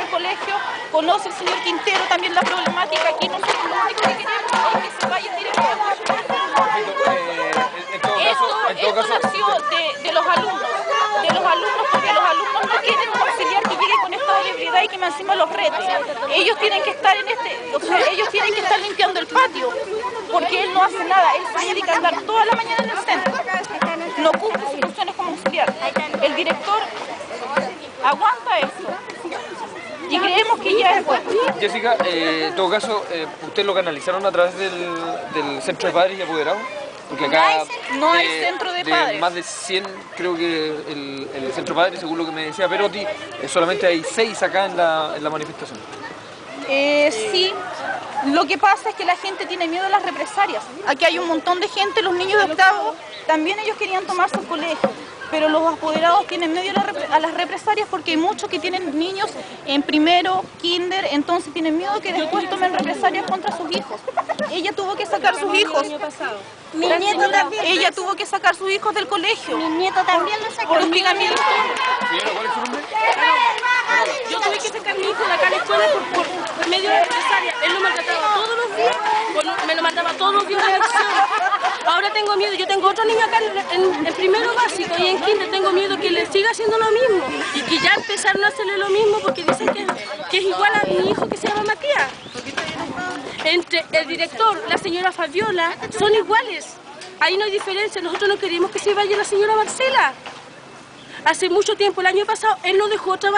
del colegio, conoce el señor Quintero también la problemática. Aquí nosotros lo único que queremos es que se vaya el director. Esto nació de los alumnos, porque los alumnos no quieren un auxiliar que llegue con estado de ebriedad y que encima los rete. Ellos tienen que estar ellos tienen que estar limpiando el patio, porque él no hace nada, él se dedica a andar toda la mañana en el centro, no cumple sus funciones como auxiliar. El director aguanta eso. Y creemos que ya es bueno. Jessica, en todo caso, ¿ustedes lo canalizaron a través del centro de padres y apoderados? Porque acá no hay centro de padres. Más de 100, creo que el centro de padres, según lo que me decía Perotti, solamente hay 6 acá en la manifestación. Sí, lo que pasa es que la gente tiene miedo a las represalias. Aquí hay un montón de gente, los niños de octavo, también ellos querían tomar su colegio, pero los apoderados tienen miedo a las represalias porque hay muchos que tienen niños en primero, kinder, entonces tienen miedo que después tomen represalias contra sus hijos. Ella tuvo que sacar sus hijos. Mi nieto también. Ella tuvo que sacar sus hijos del colegio. Mi nieto también lo sacó. Por hostigamiento. Señora, ¿cuál es su nombre? Yo tuve que sacar a mi hijo de acá a la escuela por medio de represalia. Él lo maltrataba todos los días, me lo mandaba todos los días a la lección. Ahora tengo miedo, yo tengo otro niño acá en primero básico y en kinder tengo miedo que le siga haciendo lo mismo. Y que ya empezaron a hacerle lo mismo porque dicen que es igual a mi hijo que se llama Matías. Entre el director, la señora Fabiola, son iguales. Ahí no hay diferencia. Nosotros no queremos que se vaya la señora Marcela. Hace mucho tiempo, el año pasado, él no dejó trabajar.